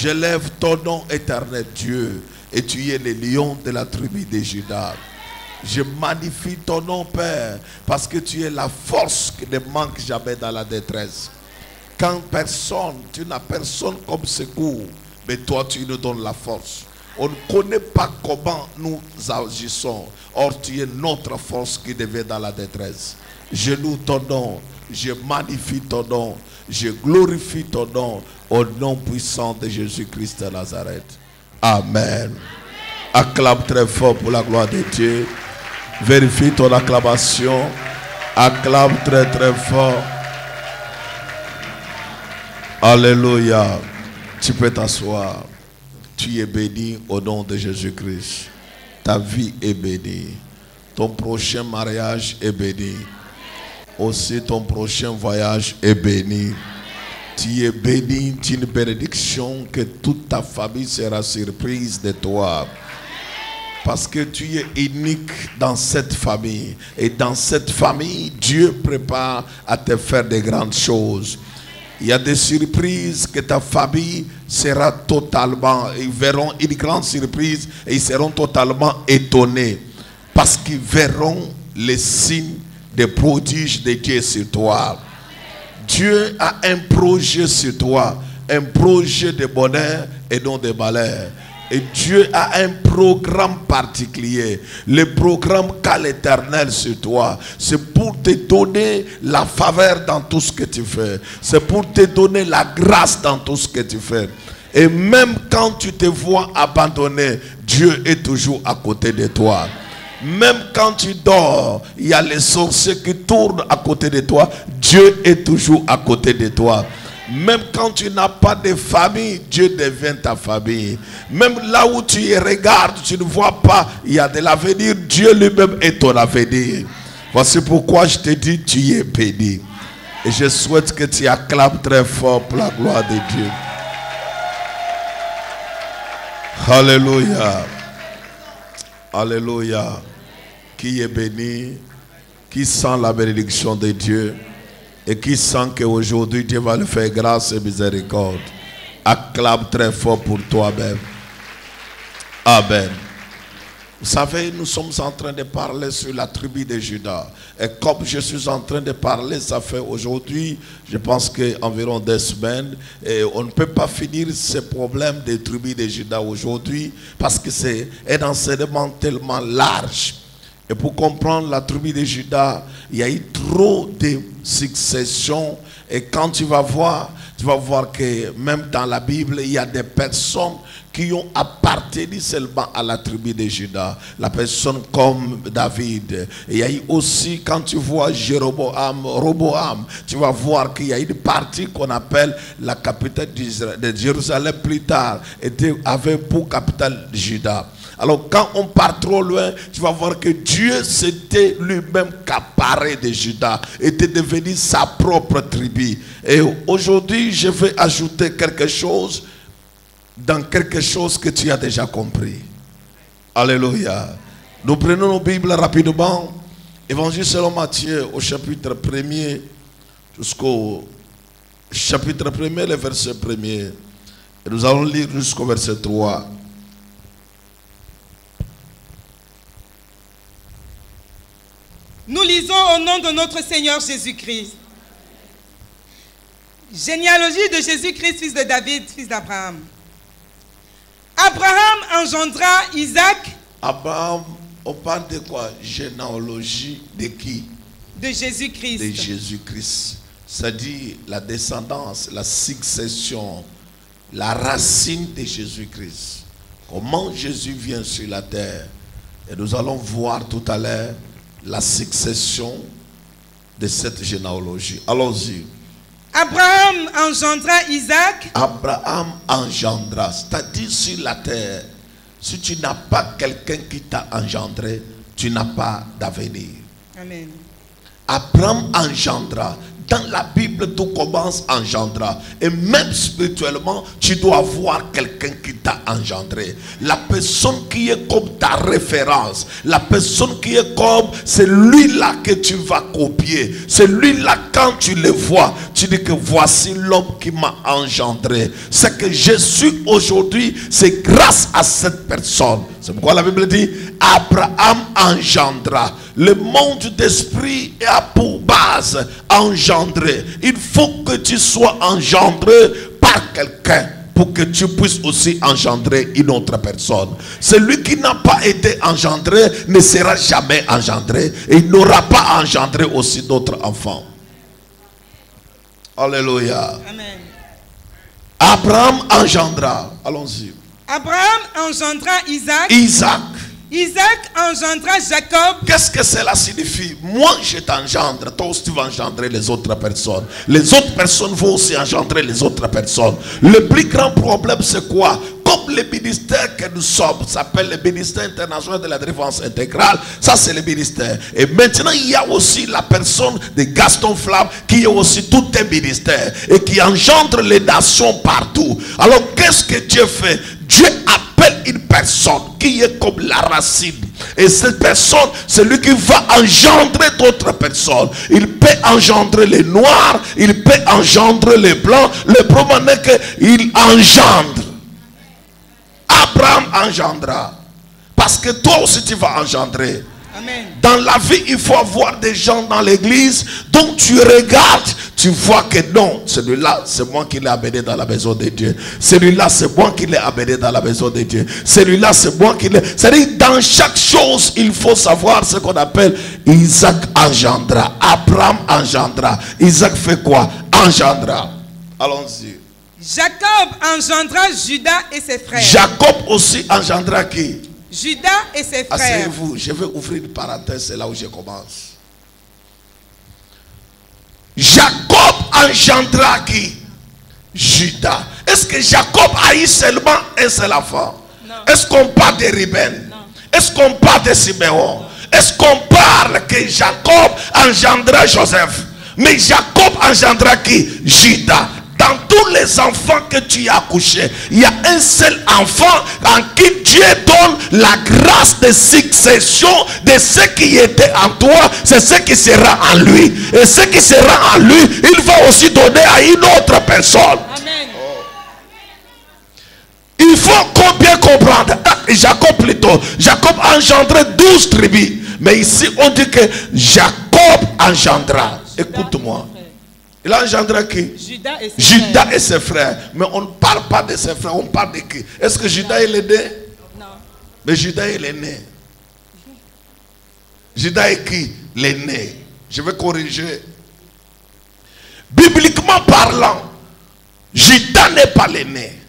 J'élève ton nom éternel Dieu, et tu es le lion de la tribu de Juda. Je magnifie ton nom, Père, parce que tu es la force qui ne manque jamais dans la détresse. Quand tu n'as personne comme secours, mais toi tu nous donnes la force. On ne connaît pas comment nous agissons. Or tu es notre force qui devient dans la détresse. Je loue ton nom, je magnifie ton nom, je glorifie ton nom au nom puissant de Jésus-Christ de Nazareth. Amen. Acclame très fort pour la gloire de Dieu. Vérifie ton acclamation. Acclame très très fort. Alléluia. Tu peux t'asseoir. Tu es béni au nom de Jésus-Christ. Ta vie est bénie. Ton prochain mariage est béni. Aussi ton prochain voyage est béni. Tu es béni d'une bénédiction que toute ta famille sera surprise de toi. Parce que tu es unique dans cette famille. Et dans cette famille, Dieu prépare à te faire de grandes choses. Il y a des surprises que ta famille sera totalement, ils verront une grande surprise et ils seront totalement étonnés. Parce qu'ils verront les signes des prodiges de Dieu sur toi. Dieu a un projet sur toi, un projet de bonheur et non de malheur. Et Dieu a un programme particulier. Le programme qu'a l'Éternel sur toi, c'est pour te donner la faveur dans tout ce que tu fais. C'est pour te donner la grâce dans tout ce que tu fais. Et même quand tu te vois abandonné, Dieu est toujours à côté de toi. Même quand tu dors, il y a les sorciers qui tournent à côté de toi. Dieu est toujours à côté de toi. Même quand tu n'as pas de famille, Dieu devient ta famille. Même là où tu regardes, tu ne vois pas, il y a de l'avenir. Dieu lui-même est ton avenir. Voici pourquoi je te dis, tu es béni. Et je souhaite que tu acclames très fort pour la gloire de Dieu. Alléluia. Alléluia. Qui est béni, qui sent la bénédiction de Dieu et qui sent qu'aujourd'hui Dieu va lui faire grâce et miséricorde. Acclame très fort pour toi-même. Amen. Vous savez, nous sommes en train de parler sur la tribu de Juda. Et comme je suis en train de parler, ça fait aujourd'hui, je pense qu'environ 2 semaines. Et on ne peut pas finir ce problème des tribus de Juda aujourd'hui parce que c'est un enseignement tellement large. Et pour comprendre la tribu de Juda, il y a eu trop de successions. Et quand tu vas voir que même dans la Bible, il y a des personnes qui ont appartenu seulement à la tribu de Juda. La personne comme David. Et il y a eu aussi, quand tu vois Roboam, tu vas voir qu'il y a une partie qu'on appelle la capitale de Jérusalem plus tard, avait pour capitale Juda. Alors quand on part trop loin, tu vas voir que Dieu s'était lui-même accaparé de Juda, était devenu sa propre tribu. Et aujourd'hui, je vais ajouter quelque chose dans quelque chose que tu as déjà compris. Alléluia. Nous prenons nos Bibles rapidement. Évangile selon Matthieu au chapitre 1er jusqu'au chapitre 1er, le verset 1er. Et nous allons lire jusqu'au verset 3. Nous lisons au nom de notre Seigneur Jésus-Christ. Généalogie de Jésus-Christ, fils de David, fils d'Abraham. Abraham engendra Isaac. Abraham, on parle de quoi? Généalogie de qui? De Jésus-Christ. De Jésus-Christ. C'est-à-dire la descendance, la succession, la racine de Jésus-Christ. Comment Jésus vient sur la terre. Et nous allons voir tout à l'heure la succession de cette généalogie. Allons-y. Abraham engendra Isaac. Abraham engendra, c'est-à-dire sur la terre, si tu n'as pas quelqu'un qui t'a engendré, tu n'as pas d'avenir. Amen. Abraham engendra. Dans la Bible, tout commence engendra. Et même spirituellement, tu dois avoir quelqu'un qui t'a engendré. La personne qui est comme ta référence. La personne qui est comme celui-là que tu vas copier. Celui-là, quand tu le vois, tu dis que voici l'homme qui m'a engendré. C'est que je suis aujourd'hui, c'est grâce à cette personne. C'est pourquoi la Bible dit, Abraham engendra. Le monde d'esprit a pour base engendré. Il faut que tu sois engendré par quelqu'un pour que tu puisses aussi engendrer une autre personne. Celui qui n'a pas été engendré ne sera jamais engendré et il n'aura pas engendré aussi d'autres enfants. Alléluia. Amen. Abraham engendra. Allons-y. Abraham engendra Isaac. Isaac engendra Jacob. Qu'est-ce que cela signifie? Moi je t'engendre, toi aussi tu vas engendrer les autres personnes. Les autres personnes vont aussi engendrer les autres personnes. Le plus grand problème c'est quoi? Comme le ministère que nous sommes s'appelle le ministère international de la défense intégrale, ça c'est le ministère. Et maintenant il y a aussi la personne de Gaston Flamme qui est aussi tout un ministère et qui engendre les nations partout. Alors qu'est-ce que Dieu fait? Dieu appelle une personne qui est comme la racine. Et cette personne, c'est lui qui va engendrer d'autres personnes. Il peut engendrer les noirs, il peut engendrer les blancs. Le problème est qu'il engendre. Abraham engendra. Parce que toi aussi tu vas engendrer. Amen. Dans la vie, il faut avoir des gens dans l'église dont tu regardes, tu vois que non, celui-là, c'est moi qui l'ai amené dans la maison de Dieu. Celui-là, c'est moi qui l'ai amené dans la maison de Dieu. Celui-là, c'est moi qui l'ai... C'est-à-dire, dans chaque chose, il faut savoir ce qu'on appelle Isaac engendra. Abraham engendra. Isaac fait quoi? Engendra. Allons-y. Jacob engendra Judas et ses frères. Jacob aussi engendra qui? Judas et ses frères. Asseyez-vous, je vais ouvrir une parenthèse, c'est là où je commence. Jacob engendra qui? Judas. Est-ce que Jacob a eu seulement un seul enfant? Non. Est-ce qu'on parle de Ruben? Non. Est-ce qu'on parle de Siméon? Est-ce qu'on parle que Jacob engendra Joseph? Mais Jacob engendra qui? Judas. Dans tous les enfants que tu as accouchés, il y a un seul enfant en qui Dieu donne la grâce de succession de ce qui était en toi, c'est ce qui sera en lui. Et ce qui sera en lui, il va aussi donner à une autre personne. Amen. Il faut bien comprendre. Jacob plutôt. Jacob a engendré 12 tribus. Mais ici on dit que Jacob engendra. Écoute-moi. Il a engendré qui? Judas et ses frères. Mais on ne parle pas de ses frères, on parle de qui? Est-ce que Judas est l'aîné? Non. Mais Judas est l'aîné. Judas est qui? L'aîné. Je vais corriger. Bibliquement parlant, Judas n'est pas l'aîné.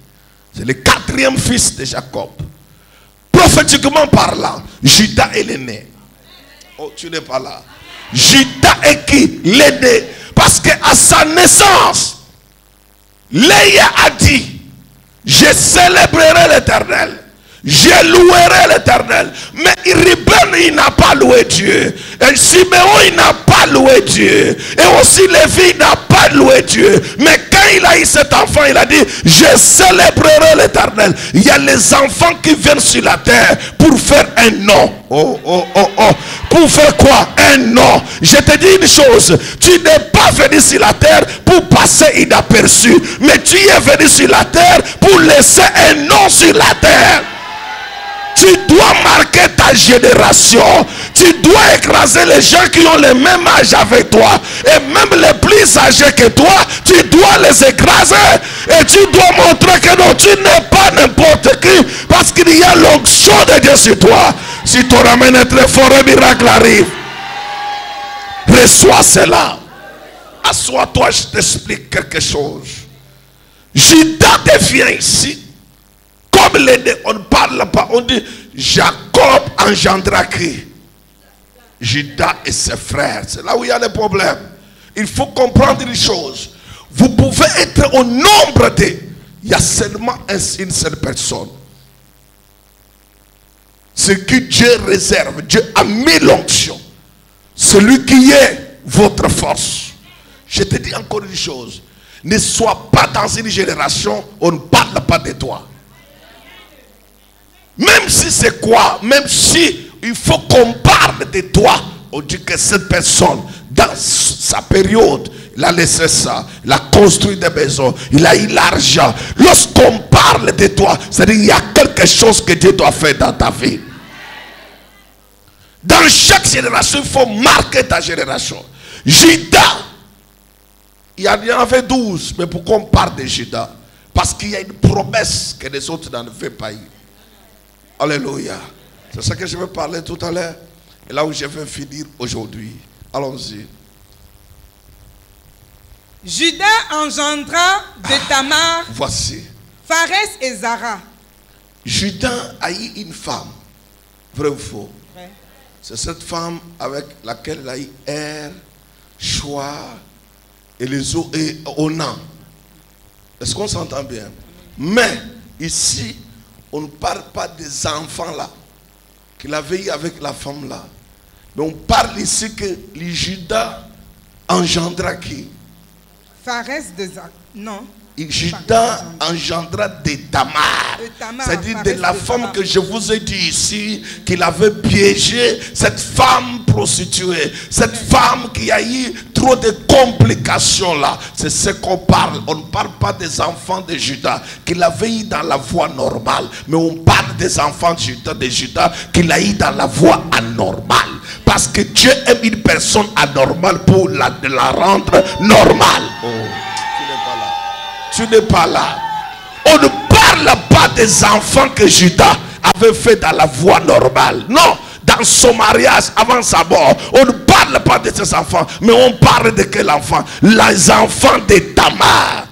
C'est le 4e fils de Jacob. Prophétiquement parlant, Judas est l'aîné. Oh, tu n'es pas là. Judas est qui? L'aîné. Parce qu'à sa naissance, Léa a dit, je célébrerai l'Éternel, je louerai l'Éternel. Mais Ruben, il n'a pas loué Dieu. Et Siméon, il n'a pas loué Dieu. Et aussi Lévi, il n'a pas loué Dieu. Mais quand il a eu cet enfant, il a dit, je célébrerai l'Éternel. Il y a les enfants qui viennent sur la terre pour faire un nom. Oh, oh, oh, oh. Pour faire quoi? Un nom. Je te dis une chose. Tu n'es pas venu sur la terre pour passer inaperçu. Mais tu es venu sur la terre pour laisser un nom sur la terre. Tu dois marquer ta génération. Tu dois écraser les gens qui ont le même âge avec toi. Et même les plus âgés que toi, tu dois les écraser. Et tu dois montrer que non, tu n'es pas n'importe qui. Parce qu'il y a l'onction de Dieu sur toi. Si tu ramènes très fort, un miracle arrive. Reçois cela. Assois-toi, je t'explique quelque chose. Judas devient ici. Comme l'aîné, on ne parle pas, on dit Jacob engendra qui? Judas et ses frères. C'est là où il y a le problème. Il faut comprendre une chose. Vous pouvez être au nombre de... Il y a seulement une seule personne. Ce que Dieu réserve. Dieu a mis l'onction. Celui qui est votre force. Je te dis encore une chose. Ne sois pas dans une génération où on ne parle pas de toi. Même si c'est quoi, même si il faut qu'on parle de toi, on dit que cette personne, dans sa période, il a laissé ça, il a construit des maisons, il a eu l'argent. Lorsqu'on parle de toi, c'est-à-dire qu'il y a quelque chose que Dieu doit faire dans ta vie. Dans chaque génération, il faut marquer ta génération. Judas, il y en avait 12, mais pourquoi on parle de Judas? Parce qu'il y a une promesse que les autres n'en avaient pas eu. Alléluia. C'est ça que je vais parler tout à l'heure. Et là où je vais finir aujourd'hui. Allons-y. Judas engendra de Tamar, Voici. Pharès et Zara. Judas a eu une femme. Vrai ou faux? Vrai. C'est cette femme avec laquelle il a eu Er, Choua et les autres et Onan. Est-ce qu'on s'entend bien? Mais ici, on ne parle pas des enfants là qu'il avait eu avec la femme là. Mais on parle ici que les Judas engendra qui? Pharès de Zara. Non. Et Judas engendra de Tamar. C'est-à-dire de la femme que je vous ai dit ici, qu'il avait piégé, cette femme prostituée, cette femme qui a eu trop de complications là. C'est ce qu'on parle. On ne parle pas des enfants de Judas qu'il avait eu dans la voie normale, mais on parle des enfants de Judas qu'il a eu dans la voie anormale. Parce que Dieu aime une personne anormale pour la rendre normale. Oh. Tu n'es pas là. On ne parle pas des enfants que Judas avait fait dans la voie normale. Non, dans son mariage, avant sa mort, on ne parle pas de ces enfants, mais on parle de quel enfant? Les enfants de Tamar,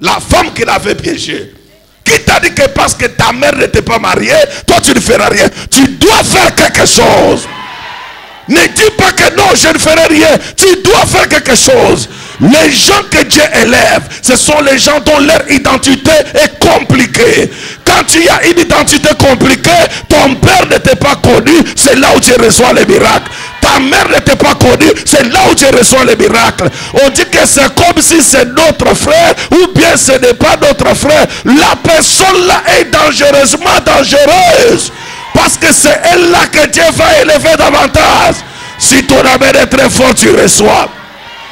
la femme qu'il avait piégée. Qui t'a dit que parce que ta mère n'était pas mariée, toi tu ne feras rien? Tu dois faire quelque chose. Ne dis pas que non, je ne ferai rien. Tu dois faire quelque chose. Les gens que Dieu élève, ce sont les gens dont leur identité est compliquée. Quand tu as une identité compliquée, ton père n'était pas connu, c'est là où tu reçois les miracles. Ta mère n'était pas connue, c'est là où tu reçois les miracles. On dit que c'est comme si c'est notre frère, ou bien ce n'est pas notre frère. La personne là est dangereusement dangereuse. Parce que c'est elle là que Dieu va élever davantage. Si ton amen est très fort, tu reçois.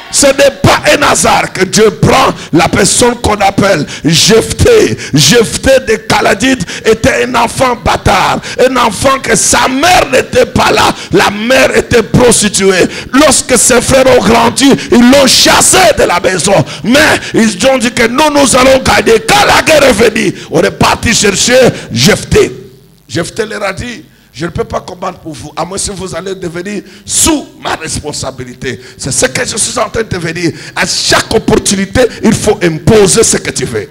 Ce n'est pas un hasard que Dieu prend la personne qu'on appelle Jephthé. Jephthé de Kaladite était un enfant bâtard. Un enfant que sa mère n'était pas là. La mère était prostituée. Lorsque ses frères ont grandi, ils l'ont chassé de la maison. Mais ils ont dit que nous allons gagner. Quand la guerre est venue, on est parti chercher Jephthé. Jephthé leur a dit, je ne peux pas combattre pour vous, à moins que vous allez devenir sous ma responsabilité. C'est ce que je suis en train de devenir. À chaque opportunité, il faut imposer ce que tu veux.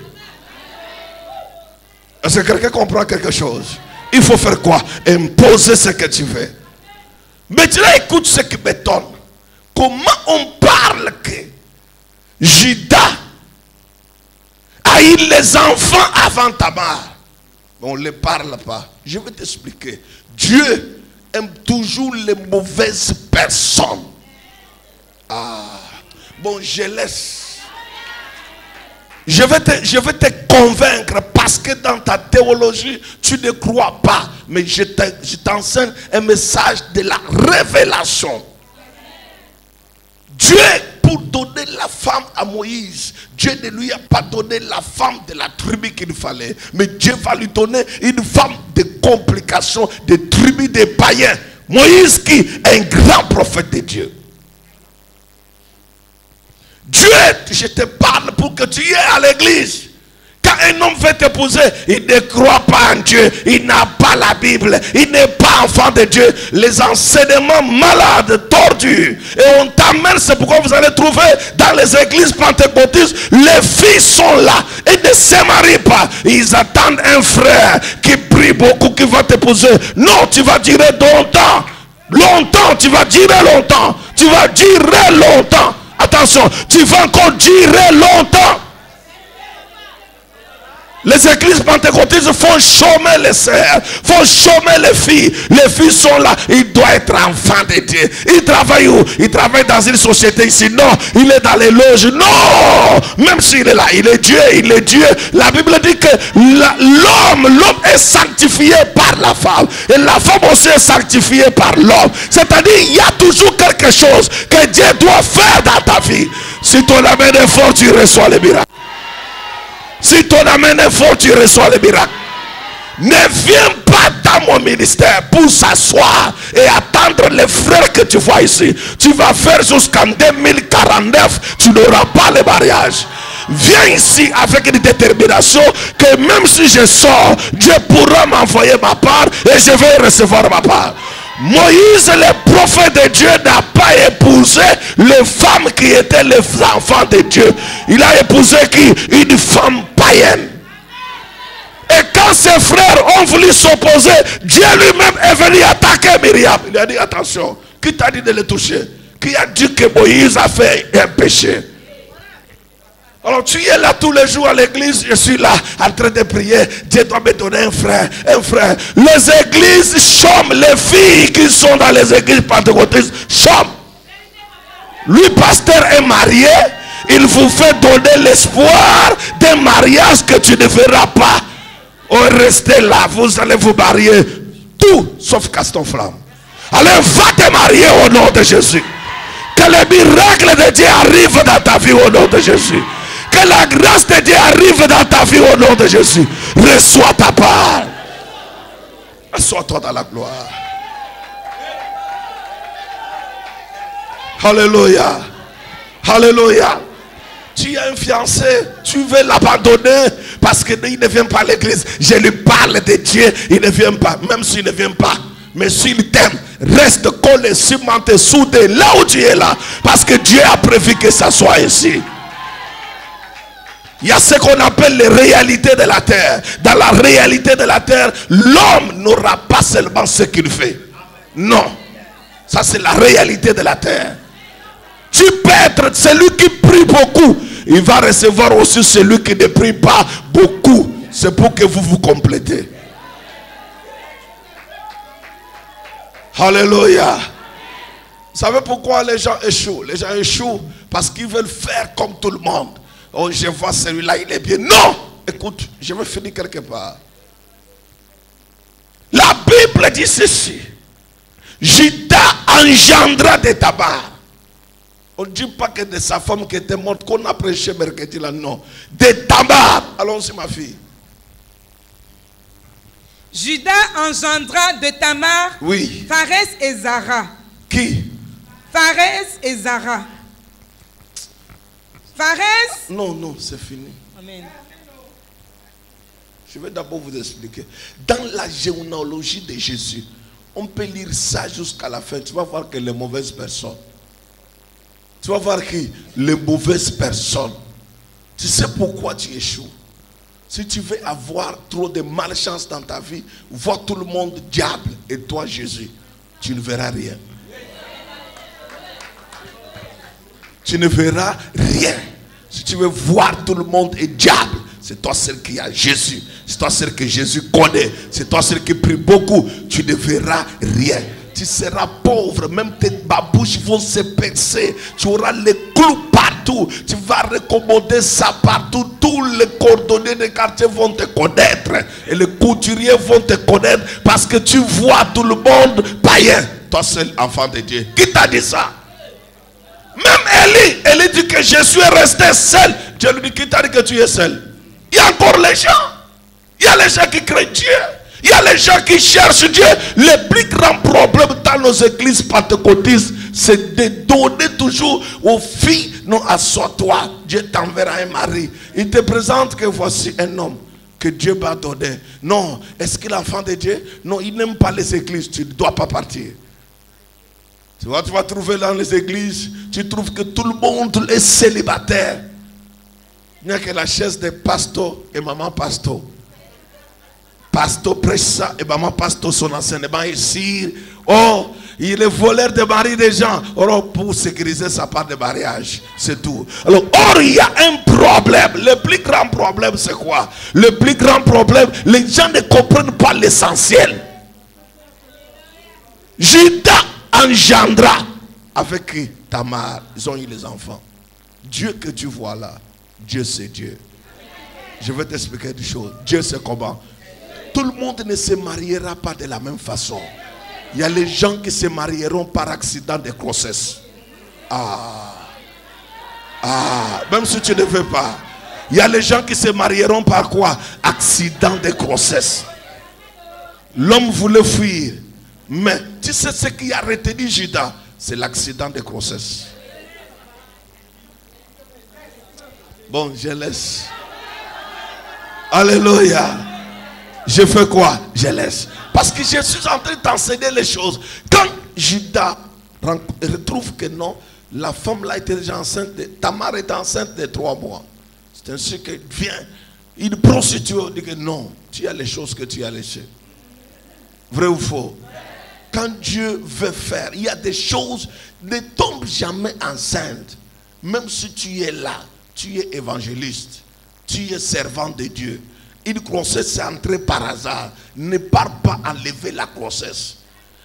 Est-ce que quelqu'un comprend quelque chose? Il faut faire quoi? Imposer ce que tu veux. Maintenant, écoute ce qui m'étonne. Comment on parle que Judas a eu les enfants avant Tamar? On ne les parle pas. Je vais t'expliquer. Dieu aime toujours les mauvaises personnes. Bon, je laisse. Je vais te convaincre parce que dans ta théologie, tu ne crois pas. Mais je t'enseigne un message de la révélation. Dieu, pour donner la femme à Moïse, Dieu ne lui a pas donné la femme de la tribu qu'il fallait. Mais Dieu va lui donner une femme de complications, de tribus des païens. Moïse qui est un grand prophète de Dieu. Dieu, je te parle pour que tu y aies à l'église. Quand un homme veut t'épouser, il ne croit pas en Dieu, il n'a pas la Bible, il n'est pas enfant de Dieu. Les enseignements malades, tordus, et on t'amène, c'est pourquoi vous allez trouver dans les églises pentecôtistes, les filles sont là et ne se marient pas. Ils attendent un frère qui prie beaucoup, qui va t'épouser. Non, tu vas durer longtemps. Longtemps, tu vas durer longtemps. Tu vas durer longtemps. Attention, tu vas encore durer longtemps. Les églises pentecôtistes font chômer les sœurs, font chômer les filles. Les filles sont là, ils doivent être enfants de Dieu. Ils travaillent où? Ils travaillent dans une société ici. Non, il est dans les loges. Non, même s'il est là, il est Dieu, il est Dieu. La Bible dit que l'homme est sanctifié par la femme. Et la femme aussi est sanctifiée par l'homme. C'est-à-dire, il y a toujours quelque chose que Dieu doit faire dans ta vie. Si ton amen est fort, tu reçois le miracle. Si ton amen est fort, tu reçois le miracle. Ne viens pas dans mon ministère pour s'asseoir et attendre les frères que tu vois ici. Tu vas faire jusqu'en 2049, tu n'auras pas le mariage. Viens ici avec une détermination que même si je sors, Dieu pourra m'envoyer ma part et je vais recevoir ma part. Moïse, le prophète de Dieu, n'a pas épousé les femmes qui étaient les enfants de Dieu. Il a épousé qui? Une femme païenne. Et quand ses frères ont voulu s'opposer, Dieu lui-même est venu attaquer Myriam. Il a dit attention, qui t'a dit de le toucher? Qui a dit que Moïse a fait un péché? Alors tu es là tous les jours à l'église, je suis là en train de prier. Dieu doit me donner un frère, un frère. Les églises chôment, les filles qui sont dans les églises pentecôtistes chôment. Lui, pasteur, est marié. Il vous fait donner l'espoir d'un mariage que tu ne verras pas. Oh, restez là, vous allez vous marier. Tout sauf Caston Flamme. Allez, va te marier au nom de Jésus. Que le miracle de Dieu arrive dans ta vie au nom de Jésus. Que la grâce de Dieu arrive dans ta vie au nom de Jésus. Reçois ta part. Assois-toi dans la gloire. Alléluia. Alléluia. Tu as un fiancé, tu veux l'abandonner parce qu'il ne vient pas à l'église. Je lui parle de Dieu, il ne vient pas. Même s'il ne vient pas, mais s'il t'aime, reste collé, cimenté, soudé là où tu es là. Parce que Dieu a prévu que ça soit ici. Il y a ce qu'on appelle les réalités de la terre. Dans la réalité de la terre, l'homme n'aura pas seulement ce qu'il fait. Non. Ça c'est la réalité de la terre. Tu peux être celui qui prie beaucoup. Il va recevoir aussi celui qui ne prie pas beaucoup. C'est pour que vous vous complétez. Alléluia. Vous savez pourquoi les gens échouent? Les gens échouent parce qu'ils veulent faire comme tout le monde. Oh, je vois celui-là, il est bien. Non! Écoute, je vais finir quelque part. La Bible dit ceci. Judas engendra de Tamar. On ne dit pas que de sa femme qui était morte, qu'on a prêché mercredi là, non. De Tamar. Allons-y, ma fille. Judas engendra de Tamar, oui, Pharès et Zara. Qui? Pharès et Zara. Pharès. Non, non, c'est fini. Amen. Je vais d'abord vous expliquer. Dans la généalogie de Jésus, on peut lire ça jusqu'à la fin. Tu vas voir que les mauvaises personnes. Tu vas voir que les mauvaises personnes. Tu sais pourquoi tu échoues? Si tu veux avoir trop de malchance dans ta vie, vois tout le monde diable et toi Jésus, tu ne verras rien. Tu ne verras rien. Si tu veux voir tout le monde et diable, c'est toi seul qui a Jésus. C'est toi seul que Jésus connaît. C'est toi seul qui prie beaucoup. Tu ne verras rien. Tu seras pauvre. Même tes babouches vont se percer. Tu auras les clous partout. Tu vas recommander ça partout. Tous les cordonniers des quartiers vont te connaître. Et les couturiers vont te connaître. Parce que tu vois tout le monde païen. Toi seul enfant de Dieu. Qui t'a dit ça? Même Élie dit que Jésus est resté seul. Dieu lui dit, qui t'a dit que tu es seul? Il y a encore les gens. Il y a les gens qui craignent Dieu. Il y a les gens qui cherchent Dieu. Le plus grand problème dans nos églises pentecôtistes, c'est de donner toujours aux filles. Non, assois-toi. Dieu t'enverra un mari. Il te présente que voici un homme que Dieu m'a donné. Non, est-ce qu'il est l'enfant de Dieu? Non, il n'aime pas les églises. Tu ne dois pas partir. Tu vas trouver dans les églises, tu trouves que tout le monde est célibataire. Il n'y a que la chaise des pasteurs et maman pasteur. pasteur prêche ça, et maman pasteur son enseignement ici. Oh, il est voleur de mari des gens. Alors, pour sécuriser sa part de mariage, c'est tout. Alors, or, il y a un problème. Le plus grand problème, c'est quoi? Le plus grand problème, les gens ne comprennent pas l'essentiel. Judas engendra avec qui? Tamar. Ils ont eu les enfants. Dieu que tu vois là, Dieu c'est Dieu. Je vais t'expliquer des choses. Dieu c'est comment? Tout le monde ne se mariera pas de la même façon. Il y a les gens qui se marieront par accident de grossesse. Même si tu ne veux pas. Il y a les gens qui se marieront par quoi? Accident de grossesse. L'homme voulait fuir. Mais tu sais ce qui a retenu Judas? C'est l'accident de grossesse. Bon, je laisse. Alléluia. Je fais quoi? Je laisse. Parce que je suis en train d'enseigner les choses. Quand Judas retrouve que non, la femme là était déjà enceinte. Tamar est enceinte de 3 mois. C'est ainsi que vient une prostituée dit que non, tu as les choses que tu as laissées. Vrai ou faux? Quand Dieu veut faire, il y a des choses, ne tombe jamais enceinte. Même si tu es là, tu es évangéliste, tu es servant de Dieu. Une grossesse est entrée par hasard. Ne pars pas enlever la grossesse.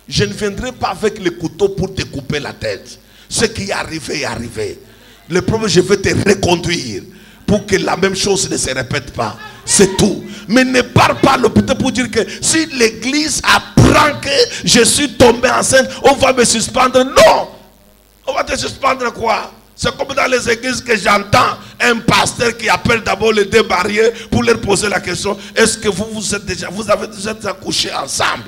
Je ne viendrai pas avec le couteau pour te couper la tête. Ce qui est arrivé est arrivé. Le problème, je vais te reconduire pour que la même chose ne se répète pas. C'est tout. Mais ne pars pas à l'hôpital pour dire que si l'église apprend que je suis tombé enceinte, on va me suspendre. Non! On va te suspendre quoi? C'est comme dans les églises que j'entends un pasteur qui appelle d'abord les 2 mariés pour leur poser la question: est-ce que vous avez déjà couché ensemble?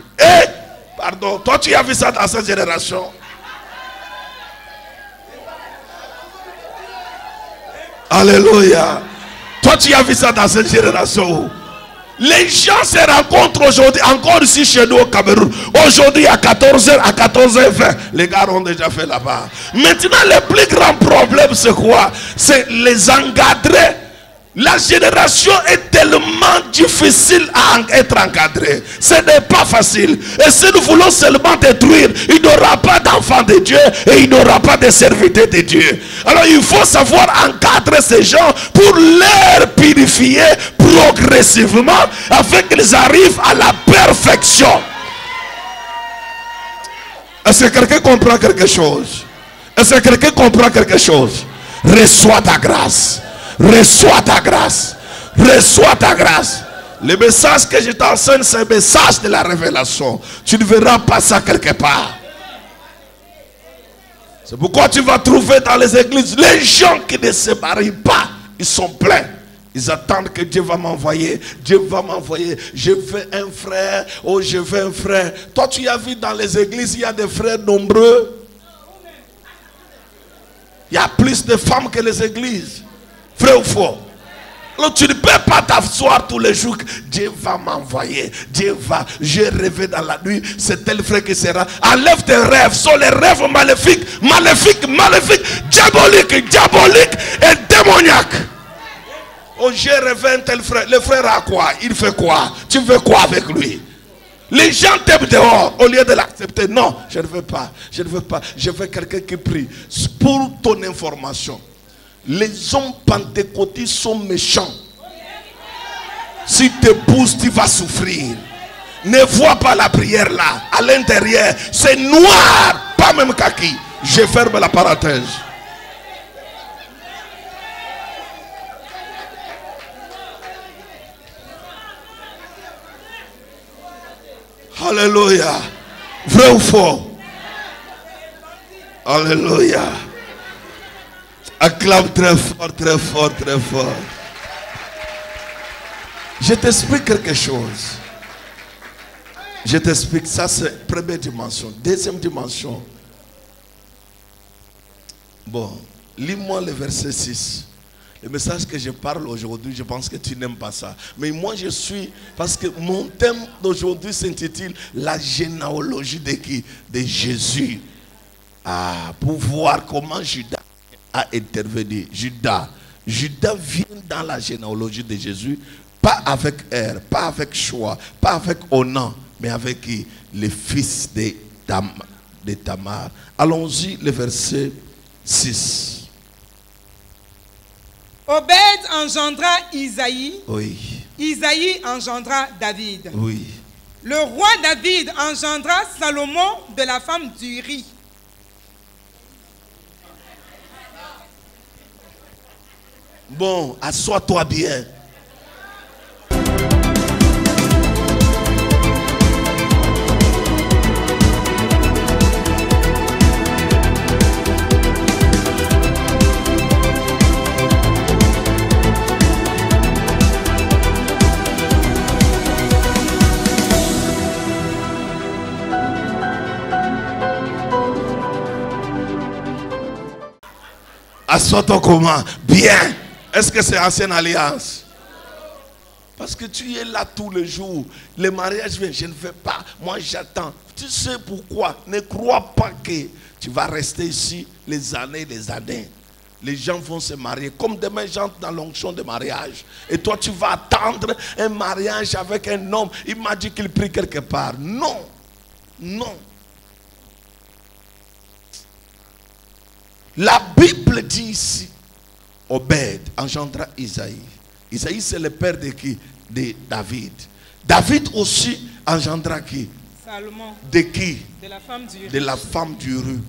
Pardon, toi tu as vu ça dans cette génération? Alléluia. Toi tu as vu ça dans cette génération? Les gens se rencontrent aujourd'hui, encore ici chez nous au Cameroun. Aujourd'hui à 14h, à 14h20. Les gars ont déjà fait là-bas. Maintenant, le plus grand problème, c'est quoi? C'est les encadrer. La génération est tellement difficile à être encadrée. Ce n'est pas facile. Et si nous voulons seulement détruire, il n'y aura pas d'enfants de Dieu et il n'y aura pas de serviteurs de Dieu. Alors il faut savoir encadrer ces gens pour les purifier progressivement afin qu'ils arrivent à la perfection. Est-ce que quelqu'un comprend quelque chose? Est-ce que quelqu'un comprend quelque chose? Reçois ta grâce. Reçois ta grâce. Reçois ta grâce. Le message que je t'enseigne, c'est le message de la révélation. Tu ne verras pas ça quelque part. C'est pourquoi tu vas trouver dans les églises les gens qui ne se marient pas. Ils sont pleins. Ils attendent que Dieu va m'envoyer. Dieu va m'envoyer. Je veux un frère. Oh, je veux un frère. Toi, tu as vu dans les églises, il y a des frères nombreux. Il y a plus de femmes que les églises. Vrai ou faux? Alors tu ne peux pas t'asseoir tous les jours. Dieu va m'envoyer. Dieu va. J'ai rêvé dans la nuit. C'est tel frère qui sera. Enlève tes rêves. Ce sont les rêves maléfiques. Maléfiques, maléfiques. Diaboliques, diaboliques et démoniaques. Oh, j'ai rêvé un tel frère. Le frère a quoi? Il fait quoi? Tu veux quoi avec lui? Les gens t'aiment dehors au lieu de l'accepter. Non, je ne veux pas. Je ne veux pas. Je veux quelqu'un qui prie. Pour ton information, les hommes pentecôtistes sont méchants. Si tu pousses, tu vas souffrir. Ne vois pas la prière là. À l'intérieur, c'est noir. Pas même kaki. Je ferme la parenthèse. Alléluia. Vrai ou faux? Alléluia. Acclame très fort, très fort, très fort. Je t'explique quelque chose. Je t'explique. Ça, c'est première dimension. Deuxième dimension. Bon, lis-moi le verset 6. Le message que je parle aujourd'hui, je pense que tu n'aimes pas ça. Mais moi, je suis... Parce que mon thème d'aujourd'hui s'intitule La généalogie de qui? De Jésus. Pour voir comment Judas a intervenu. Judas vient dans la généalogie de Jésus Pas avec R, pas avec choix, pas avec Onan, mais avec qui? Les fils de Tamar. Allons-y, le verset 6. Obed engendra Isaïe. Oui. Isaïe engendra David. Oui. Le roi David engendra Salomon de la femme d'Uri. Bon, assois-toi bien. Assois-toi comment? Bien. Est-ce que c'est ancienne alliance? Parce que tu es là tous les jours. Le mariage vient, je ne fais pas. Moi j'attends. Tu sais pourquoi? Ne crois pas que tu vas rester ici les années. Les gens vont se marier. Comme demain j'entre dans l'onction de mariage. Et toi tu vas attendre un mariage avec un homme. Il m'a dit qu'il prie quelque part. Non. Non. La Bible dit ici, Obed engendra Isaïe. Isaïe c'est le père de qui? De David. David aussi engendra qui? Salomon. De qui? De la femme d'Uri. De la femme d'Uri.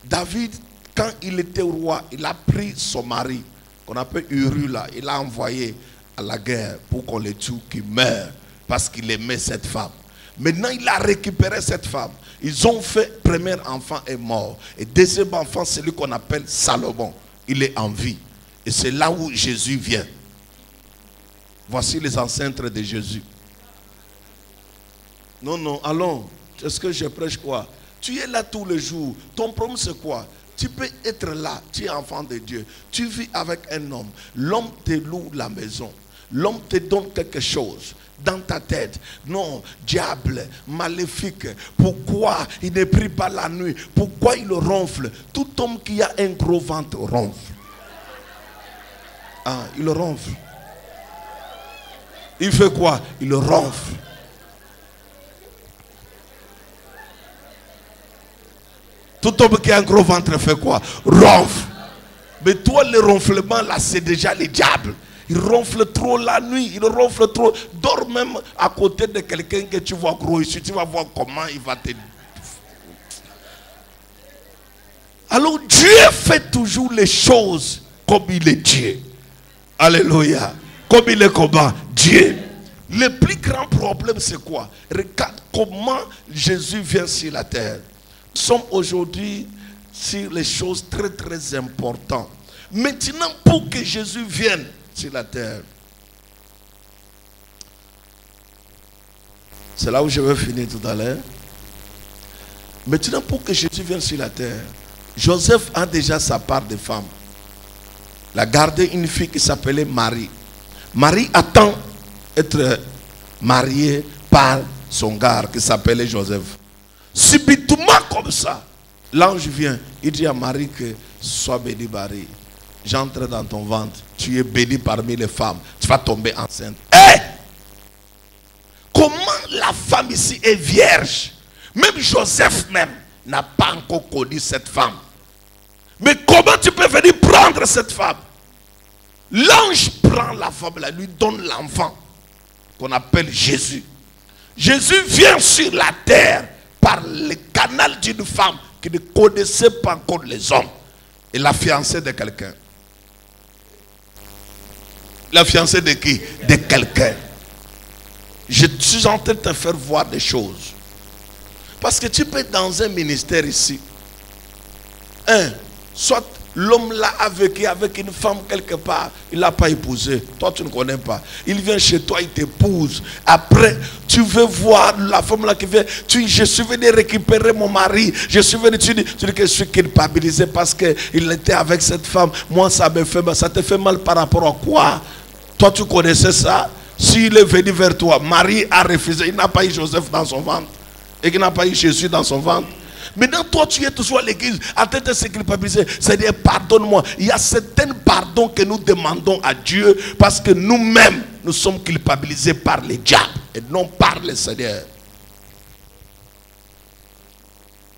David, quand il était roi, il a pris son mari, qu'on appelle Uri là, il l'a envoyé à la guerre pour qu'on le tue, qu'il meure, parce qu'il aimait cette femme. Maintenant, il a récupéré cette femme. Ils ont fait, premier enfant est mort. Et deuxième enfant, c'est celui qu'on appelle Salomon. Il est en vie. Et c'est là où Jésus vient. Voici les ancêtres de Jésus. Non, allons. Est-ce que je prêche quoi? Tu es là tous les jours. Ton problème c'est quoi? Tu peux être là, tu es enfant de Dieu. Tu vis avec un homme. L'homme te loue la maison. L'homme te donne quelque chose dans ta tête. Non, diable, maléfique. Pourquoi il ne prie pas la nuit? Pourquoi il ronfle? Tout homme qui a un gros ventre ronfle. Ah, il ronfle. Il fait quoi? Il ronfle. Tout homme qui a un gros ventre fait quoi? Ronfle. Mais toi, le ronflement là, c'est déjà le diable. Il ronfle trop la nuit, il ronfle trop. Dors même à côté de quelqu'un que tu vois gros ici, tu vas voir comment il va te... Alors Dieu fait toujours les choses comme il est Dieu. Alléluia. Comme il est comment? Dieu. Le plus grand problème c'est quoi? Regarde comment Jésus vient sur la terre. Nous sommes aujourd'hui sur les choses très très importantes. Maintenant, pour que Jésus vienne sur la terre, c'est là où je vais finir tout à l'heure. Maintenant, pour que Jésus vienne sur la terre, Joseph a déjà sa part de femme. Il a gardé une fille qui s'appelait Marie. Marie attend être mariée par son gars qui s'appelait Joseph. Subitement comme ça, l'ange vient, il dit à Marie que sois bénie Marie. J'entre dans ton ventre, tu es bénie parmi les femmes, tu vas tomber enceinte. Hey! Comment la femme ici est vierge? Même Joseph même n'a pas encore connu cette femme. Mais comment tu peux venir prendre cette femme? L'ange prend la femme, là, lui donne l'enfant qu'on appelle Jésus. Jésus vient sur la terre par le canal d'une femme qui ne connaissait pas encore les hommes. Et la fiancée de quelqu'un. La fiancée de qui? De quelqu'un. Je suis en train de te faire voir des choses. Parce que tu peux être dans un ministère ici. Soit l'homme l'a vécu avec une femme quelque part, il ne l'a pas épousée. Toi, tu ne connais pas. Il vient chez toi, il t'épouse. Après, tu veux voir la femme là qui vient. Je suis venu récupérer mon mari. Je suis venu, tu dis que je suis culpabilisé parce qu'il était avec cette femme. Moi, ça me fait mal. Ça te fait mal par rapport à quoi? Toi, tu connaissais ça? S'il est venu vers toi, Marie a refusé. Il n'a pas eu Joseph dans son ventre. Et qu'il n'a pas eu Jésus dans son ventre. Maintenant, toi, tu es toujours à l'église en train de se culpabiliser. C'est-à-dire, pardonne-moi. Il y a certains pardons que nous demandons à Dieu parce que nous-mêmes, nous sommes culpabilisés par les diables et non par le Seigneur.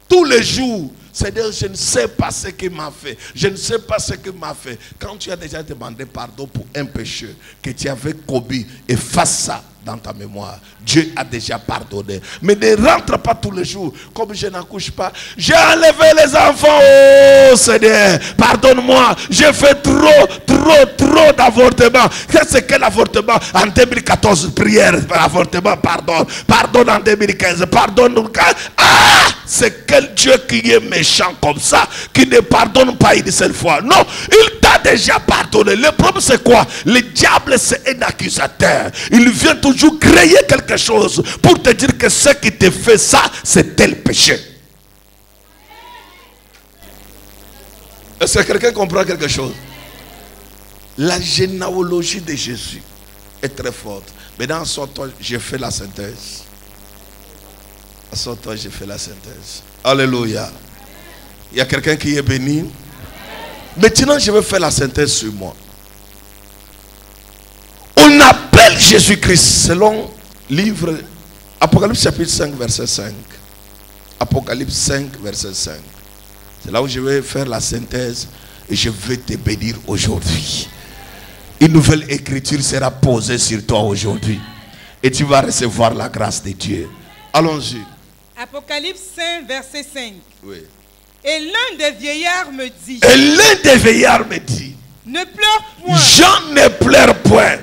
Tous les jours, c'est-à-dire, je ne sais pas ce qu'il m'a fait. Je ne sais pas ce qu'il m'a fait. Quand tu as déjà demandé pardon pour un péché que tu avais commis, efface ça dans ta mémoire. Dieu a déjà pardonné. Mais ne rentre pas tous les jours. Comme je n'accouche pas, j'ai enlevé les enfants. Oh Seigneur, pardonne-moi. J'ai fait trop d'avortements. Qu'est-ce que l'avortement? En 2014, prière pour l'avortement, pardon. Pardonne en 2015, pardonne. Ah! C'est quel Dieu qui est méchant comme ça, qui ne pardonne pas une seule fois. Non, il t'a déjà pardonné. Le problème c'est quoi? Le diable c'est un accusateur. Il vient toujours créer quelque chose pour te dire que ce qui te fait ça, c'est tel péché. Est-ce que quelqu'un comprend quelque chose? La généalogie de Jésus est très forte. Mais dans son temps, j'ai fait la synthèse. À son temps, j'ai fait la synthèse. Alléluia. Il y a quelqu'un qui est béni. Maintenant, je vais faire la synthèse sur moi. On appelle Jésus-Christ selon livre Apocalypse chapitre 5, verset 5. Apocalypse 5, verset 5. C'est là où je vais faire la synthèse et je vais te bénir aujourd'hui. Une nouvelle écriture sera posée sur toi aujourd'hui. Et tu vas recevoir la grâce de Dieu. Allons-y. Apocalypse 5, verset 5. Oui. Et l'un des vieillards me dit. Et l'un des vieillards me dit. Ne pleure point. Jean ne pleure point.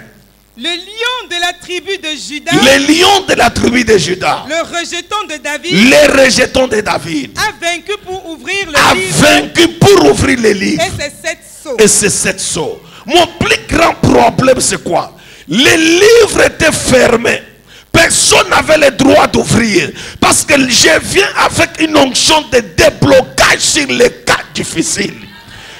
Le lion de la tribu de Juda. Le lion de la tribu de Juda. Le rejeton de David. Les rejetons de David. A vaincu pour ouvrir le A livre. vaincu pour ouvrir les livres. Et ses 7 sceaux. Et c'est 7 sceaux. Mon plus grand problème c'est quoi? Les livres étaient fermés. Personne n'avait le droit d'ouvrir. Parce que je viens avec une onction de déblocage sur les cas difficiles.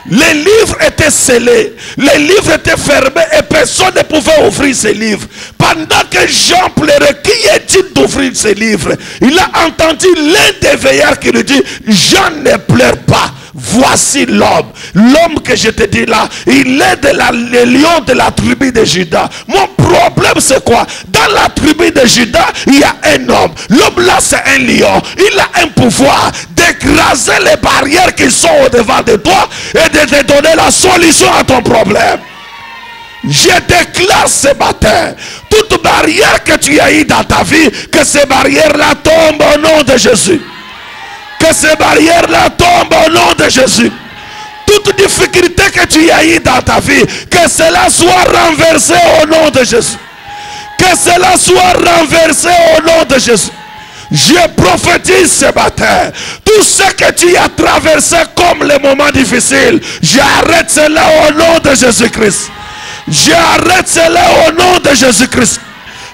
Les livres étaient scellés. Les livres étaient fermés et personne ne pouvait ouvrir ces livres. Pendant que Jean pleurait, qui est-il d'ouvrir ces livres? Il a entendu l'un des veillards qui lui dit, Jean ne pleure pas. Voici l'homme. L'homme que je te dis là, il est le lion de la tribu de Juda. Mon problème c'est quoi? Dans la tribu de Juda, il y a un homme. L'homme là c'est un lion. Il a un pouvoir d'écraser les barrières qui sont au-devant de toi et de te donner la solution à ton problème. Je déclare ce matin, toute barrière que tu as eue dans ta vie, que ces barrières-là tombent au nom de Jésus. Que ces barrières-là tombent au nom de Jésus. Toute difficulté que tu as eue dans ta vie, que cela soit renversé au nom de Jésus. Que cela soit renversé au nom de Jésus. Je prophétise ce matin, tout ce que tu as traversé comme les moments difficiles, j'arrête cela au nom de Jésus-Christ. J'arrête cela au nom de Jésus-Christ.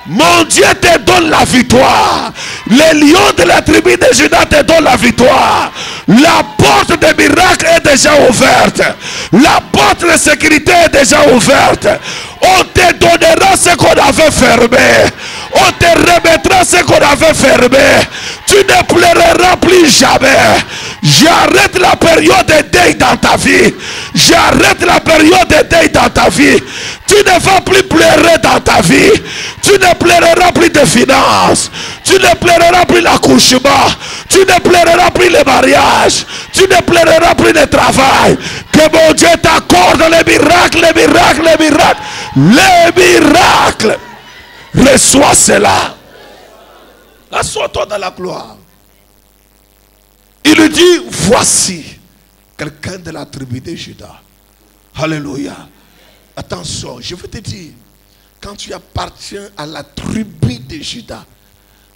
Mon Dieu te donne la victoire. Les lions de la tribu de Juda te donnent la victoire. La porte de miracle est déjà ouverte. La porte de sécurité est déjà ouverte. On te donnera ce qu'on avait fermé. On te remettra ce qu'on avait fermé. Tu ne pleureras plus jamais. J'arrête la période de deuil dans ta vie. J'arrête la période de deuil dans ta vie. Tu ne vas plus pleurer dans ta vie. Tu ne pleureras plus de finances. Tu ne pleureras plus l'accouchement. Tu ne pleureras plus le mariage. Tu ne pleureras plus le travail. Que mon Dieu t'accorde les miracles, les miracles, les miracles. Les miracles. Reçois cela. Assois-toi dans la gloire. Il lui dit, voici quelqu'un de la tribu de Juda. Alléluia. Attention, je veux te dire, quand tu appartiens à la tribu de Juda,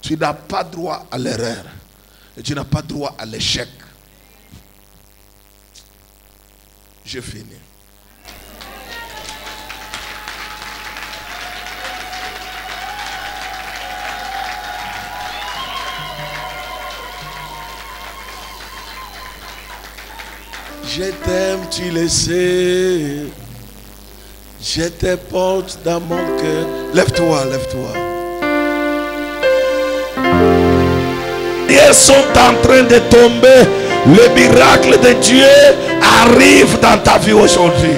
tu n'as pas droit à l'erreur. Et tu n'as pas droit à l'échec. Je finis. Je t'aime, tu le sais. Je te porte dans mon cœur. Lève-toi, lève-toi. barrières sont en train de tomber. Le miracle de Dieu arrive dans ta vie aujourd'hui.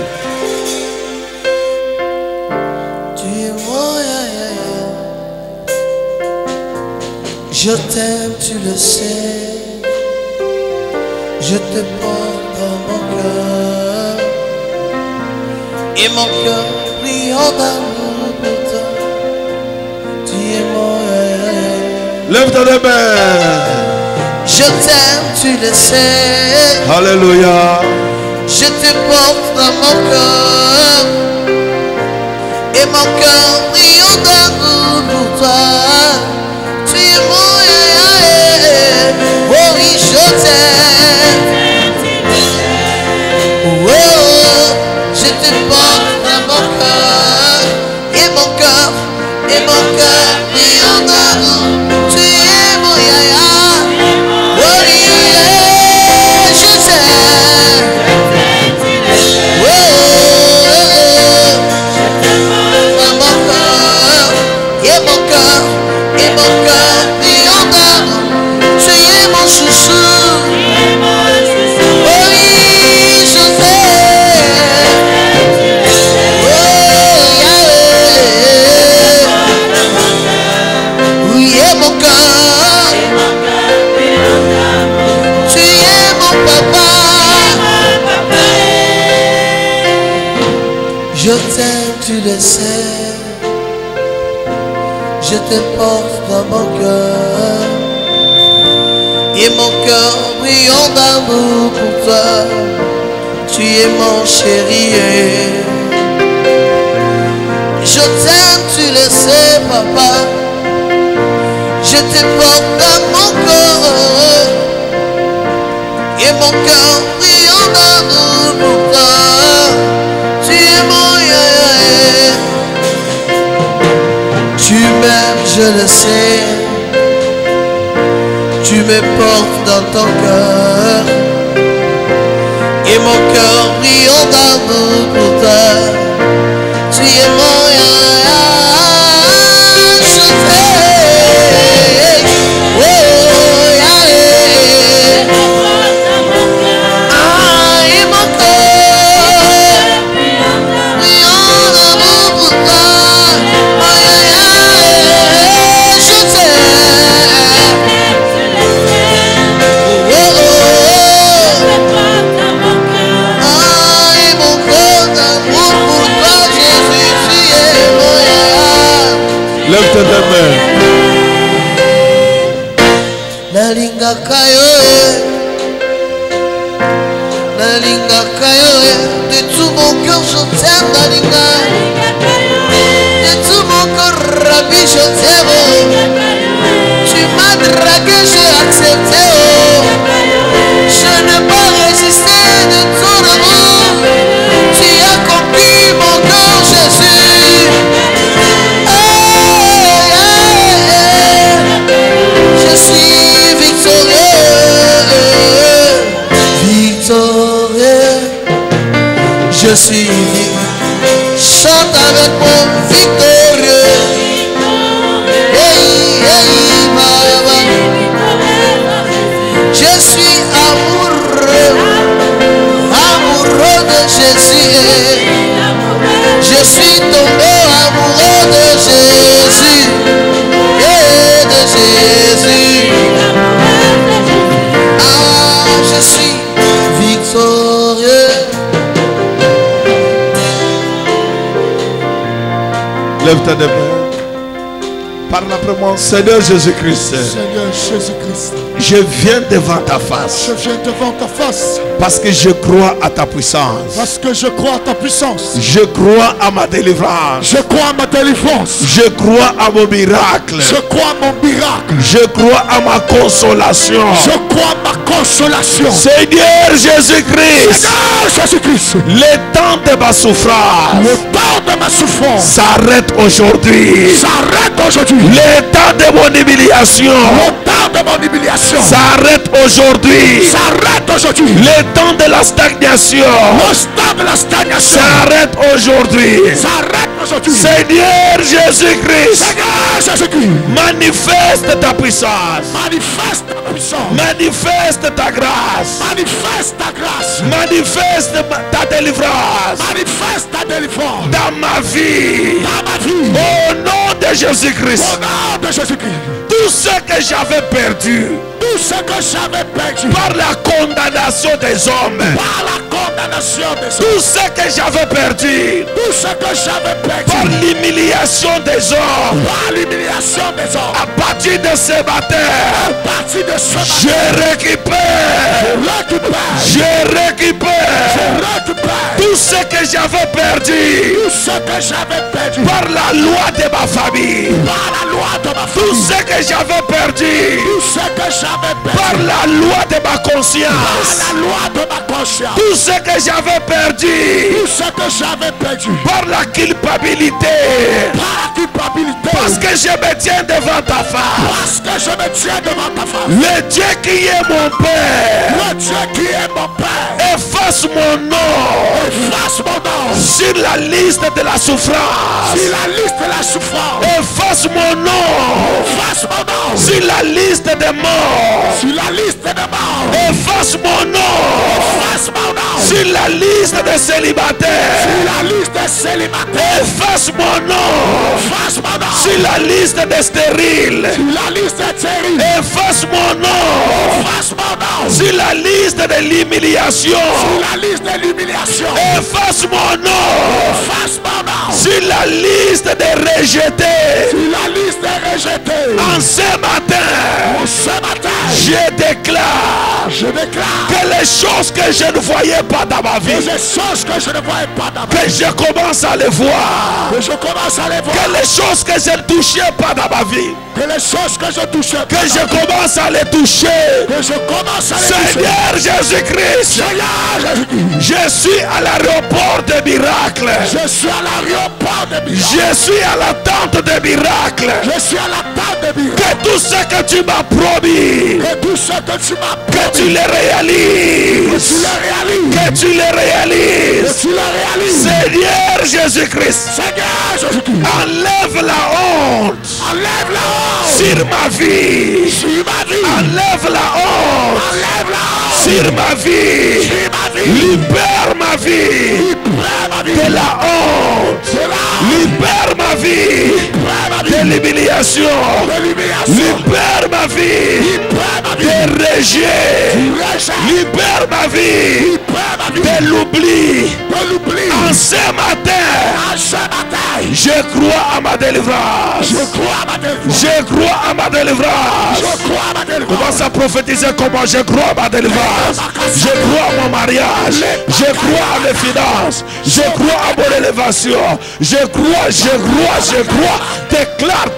Je t'aime, tu le sais. Je te porte dans mon cœur. Et mon cœur prie en d'amour pour toi. Tu es mon. Lève ta main. Je t'aime, tu le sais. Alléluia. Je te porte dans mon cœur. Et mon cœur prie en d'amour pour toi. Tu es mon. Oh oui, je t'aime. Oh, je te porte dans mon cœur. Et mon cœur prie en amour. Tu es mon yaya. Oh oui, je t'aime. Oh, dans mon cœur. Et mon cœur prie en amour. Tu es mon chouchou. Oui, je t'aime. Oh, yeah. Oui, et mon cœur. Tu es mon papa. Je t'aime, tu le sais. Je te porte dans mon cœur. Et mon cœur brillant d'amour pour toi. Tu es mon chéri. Je t'aime, tu le sais, papa. Je te porte dans mon corps. Et mon cœur brillant d'amour pour toi. Tu es mon yaya. Tu m'aimes, je le sais. Tu me portes dans ton cœur. Et mon cœur brillant d'amour pour toi. Tu es mon yaya. Je t'aime. Oh, yeah. Ah, et mon cœur brillant d'amour pour toi. Oh, yeah. Je t'aime. Lève tes mains. Nalinga kayo, de tout mon cœur je t'aime, Nalinga. De tout mon cœur, Rabbi, je t'aime. Tu m'as dragué, j'ai accepté. Je n'ai pas résisté de ton amour. Tu as conquis mon cœur, Jésus. Je suis victorieux, victorieux. Je suis chante avec mon victorieux. Hey, hey, baba. Je suis amoureux, amoureux de Jésus. Je suis tombé amoureux de Jésus. Et de Jésus. Ah, je suis victorieux. Lève ta main. Parle après moi. Seigneur Jésus-Christ. Seigneur Jésus-Christ, Je viens devant ta face. je viens devant ta face Parce que je crois à ta puissance. parce que je crois à ta puissance. Je crois à ma délivrance. Je crois à ma délivrance. Je crois à mon miracle. Je crois à mon miracle. Je crois à ma consolation. Je crois à ma consolation. Seigneur Jésus-Christ. Seigneur Jésus-Christ, Le temps de ma souffrance le temps de ma souffrance s'arrête aujourd'hui. s'arrête aujourd'hui. Le temps de mon humiliation Le temps de mon humiliation s'arrête aujourd'hui. s'arrête aujourd'hui. Le temps de la stagnation Le temps de la stagnation s'arrête aujourd'hui. s'arrête aujourd'hui. Seigneur Jésus-Christ. Seigneur Jésus-Christ. Manifeste ta puissance. Manifeste ta puissance. Manifeste ta grâce. Manifeste ta grâce. Manifeste ta délivrance. Manifeste ta délivrance. Dans ma vie. Dans ma vie. Au nom de Jésus-Christ. Au nom de Jésus-Christ. Tout ce que j'avais perdu. Tout ce que j'avais perdu. Par la condamnation des hommes. Par la condamnation des hommes. Tout ce que j'avais perdu. Tout ce que j'avais perdu. Par l'humiliation des hommes. Par l'humiliation des hommes. À partir de ce matin. À partir de ce matin. Je récupère. Je récupère. Tout ce que j'avais perdu. Tout ce que j'avais perdu. Par la loi de ma famille. Par la loi de ma famille. Tout ce que j'avais perdu. Tout ce que j'avais perdu. Par la loi de ma conscience. Par la loi de ma conscience. Tout ce que j'avais perdu. Tout ce que j'avais perdu. Par la culpabilité. Par la culpabilité. Parce que je me tiens devant ta face. Parce que je me tiens devant ta face. Le Dieu qui est mon Père. Le Dieu qui est mon Père. Efface mon nom. Efface mon nom. Sur la liste de la souffrance. Sur la liste de la souffrance. Efface mon nom. Efface mon nom. Sur la liste des morts. Sur la liste des morts. Efface mon nom. Efface mon nom. Sur la liste des célibataires. Sur la liste des célibataires. Efface mon nom. Efface mon nom. Sur la liste des stériles. Sur la liste des stériles. Efface mon nom. Efface mon nom. Sur la liste de l'humiliation. Sur la liste de l'humiliation. Efface mon nom. Efface mon nom. Sur la liste des rejetés. Sur la liste des rejetés. En ce matin. Je déclare que les choses que je ne voyais pas dans ma vie, que je commence à les voir, que les choses que je ne touchais pas dans ma vie, que je commence à les toucher. Seigneur Jésus-Christ, je suis à l'aéroport des miracles. Je suis à l'attente des miracles. Que tout ce que tu m'as promis, que tu les réalises, que tu les réalises. Seigneur Jésus-Christ, enlève la honte sur ma vie. Enlève la honte sur ma vie. Libère ma vie de la honte. Libère ma vie de l'humiliation. Libère ma vie de rejet. Libère ma vie de l'oubli. En ce matin, je crois à ma délivrance. Je crois à ma délivrance. Commence à prophétiser comment je crois à ma délivrance. Je crois à mon mariage. Je crois à mes finances. Je crois à mon élévation. Je crois. Déclare.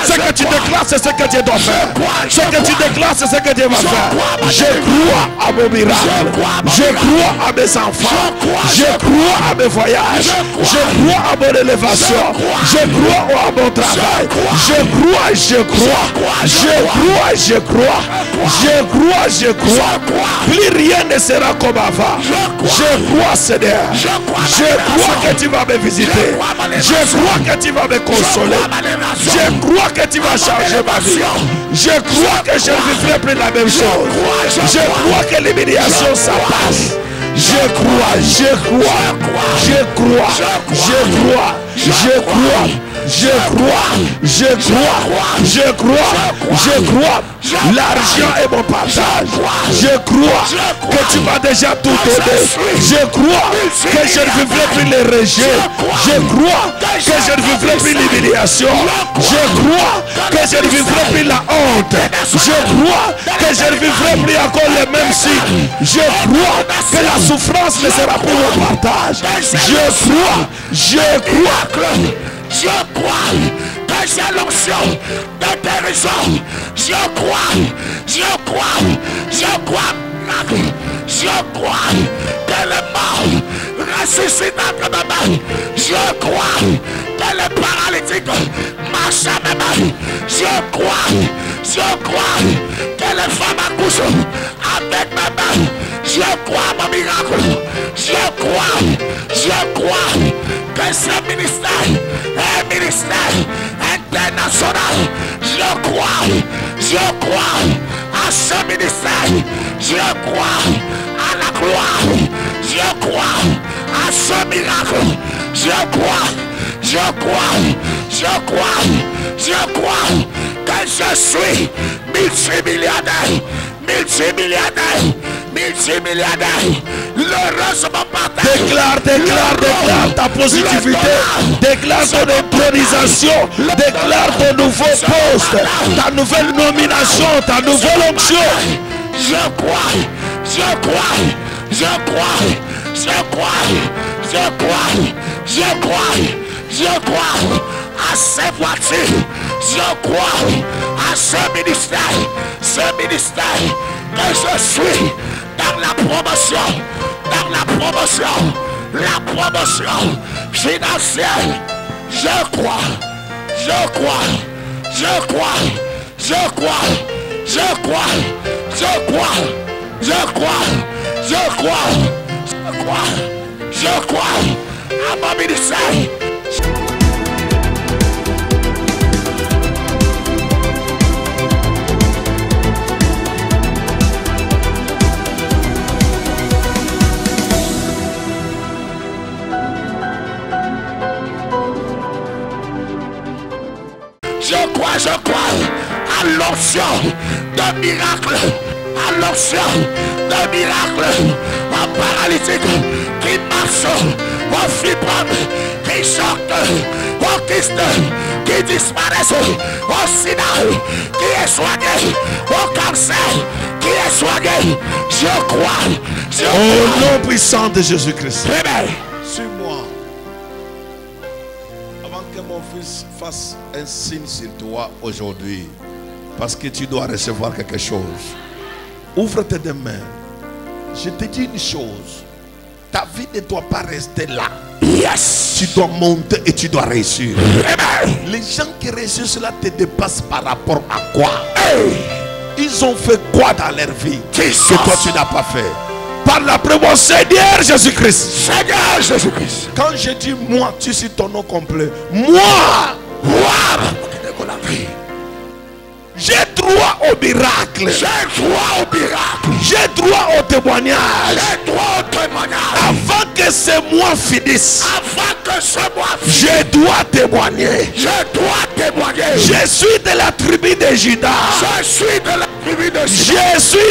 Ce que tu déclares, c'est ce que Dieu doit faire. Ce que tu déclares, c'est ce que Dieu va faire. Je crois à mon miracle. Je crois à mes enfants. Je crois à mes voyages. Je crois à mon élévation. Je crois à mon travail. Je crois. Plus rien ne sera comme avant. Je crois, Seigneur. Je crois que tu vas me visiter. Je crois que tu vas me consoler. Je crois que tu vas changer ma vie. Je crois que je ne vivrai plus la même chose. Je crois que l'humiliation ça passe. Je crois. L'argent est mon partage. Je crois que tu m'as déjà tout donné. Je crois que je ne vivrai plus les rejets. Je crois que je ne vivrai plus l'humiliation. Je crois que je ne vivrai plus la honte. Je crois que je ne vivrai plus encore les mêmes cycles. Je crois que la souffrance ne sera plus mon partage. Je crois que j'ai l'onction de guérison. Je crois que les morts ressuscitent entre mes mains. Je crois que les paralytiques marchent à mes mains. Je crois que les femmes accouchent avec mes mains. Je crois à mon miracle. Je crois que ce ministère est un ministère Je crois à ce ministère. Je crois à la gloire. Je crois à ce miracle. Je crois que je suis multimillionnaire. L'heureusement partagé. Déclare ta positivité. Déclare ton intronisation. Déclare ton nouveau poste. Ta nouvelle nomination. Ta nouvelle onction. Je crois à ces voitures. Je crois à ce ministère que je suis dans la promotion financière. Je crois à mon ministère. Je crois à l'onction de miracle, un paralytique qui marche, un fibrome qui chante, un kyste qui disparaît, un sida qui est soigné, un cancer qui est soigné. Je crois. Au nom puissant de Jésus-Christ. Amen. Suis-moi. Avant que mon fils fasse un signe sur toi aujourd'hui, parce que tu dois recevoir quelque chose. Ouvre tes deux mains. Je te dis une chose. Ta vie ne doit pas rester là. Yes. Tu dois monter et tu dois réussir. Amen. Les gens qui réussissent cela te dépassent par rapport à quoi? Hey. Ils ont fait quoi dans leur vie Jesus. que toi tu n'as pas fait? Parle après mon Seigneur Jésus-Christ. Seigneur Jésus-Christ. Quand je dis moi, tu cites ton nom complet. Moi. J'ai droit au miracle. J'ai droit au témoignage. Avant que ce mois finisse, je dois témoigner. Je suis de la tribu de Juda. Je suis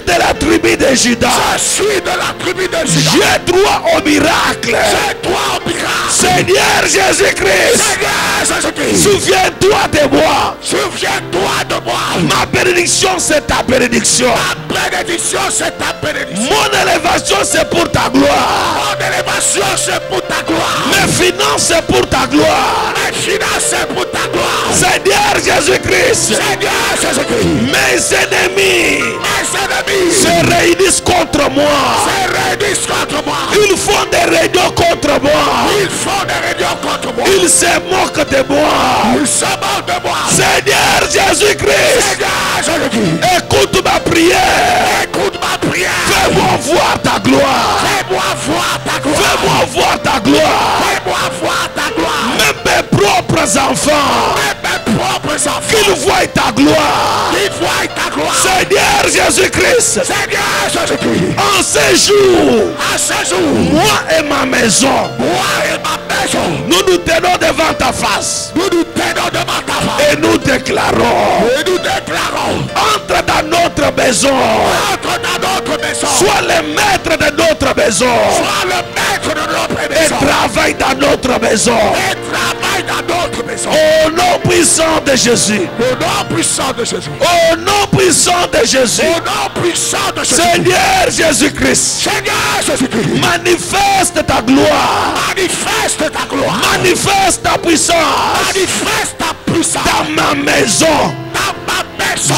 de la tribu de Juda. J'ai droit au miracle. Seigneur Jésus-Christ, souviens-toi de moi. Ma bénédiction, c'est ta bénédiction. Mon élévation, c'est pour ta gloire. Mes finances, c'est pour ta gloire. Seigneur Jésus-Christ, mes ennemis se réunissent contre moi. Ils font des réunions contre moi. Ils se moquent de moi. Seigneur Jésus-Christ, écoute ma prière. Fais-moi voir ta gloire. Fais-moi voir ta gloire. Même mes propres enfants, qu'ils voient ta gloire. Seigneur Jésus-Christ, en ce jour, moi et ma maison, nous nous tenons devant ta face. Et nous déclarons, entre dans notre maison. Sois le maître de notre maison. Et travaille dans notre maison. Au nom puissant de Jésus. Au nom puissant de Jésus. Seigneur Jésus-Christ. Manifeste ta gloire. Manifeste ta puissance. Dans ma maison.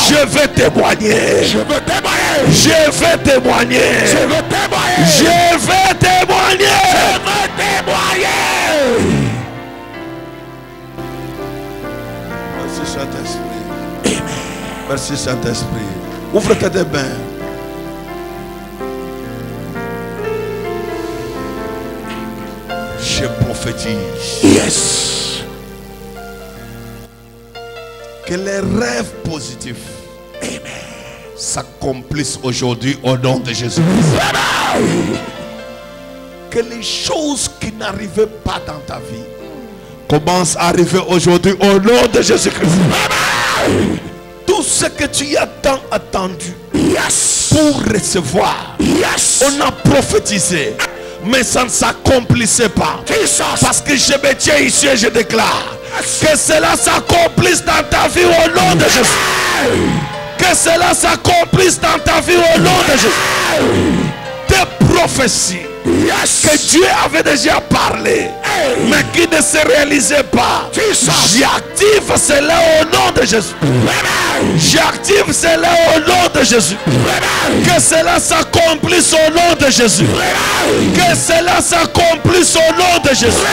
Je veux témoigner. Je veux témoigner. Je veux témoigner. Merci Saint-Esprit. Merci Saint-Esprit. Ouvre tes deux mains. Je prophétise. Yes. Que les rêves positifs. Amen. s'accomplissent aujourd'hui au nom de Jésus-Christ. Que les choses qui n'arrivaient pas dans ta vie commencent à arriver aujourd'hui au nom de Jésus-Christ. Tout ce que tu as tant attendu pour recevoir, on a prophétisé, mais ça ne s'accomplissait pas. Parce que je me tiens ici et je déclare que cela s'accomplisse dans ta vie au nom de Jésus. Que cela s'accomplisse dans ta vie au nom de Jésus. Des prophéties que Dieu avait déjà parlé, mais qui ne se réalisaient pas. J'active cela au nom de Jésus. J'active cela au nom de Jésus. Que cela s'accomplisse au nom de Jésus. Que cela s'accomplisse au nom de Jésus.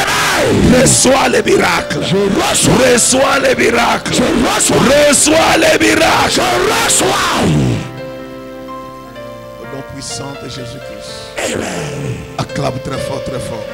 Reçois les miracles. Reçois les miracles. Reçois les miracles. Au nom puissant de Jésus-Christ. Acclame très fort, très fort.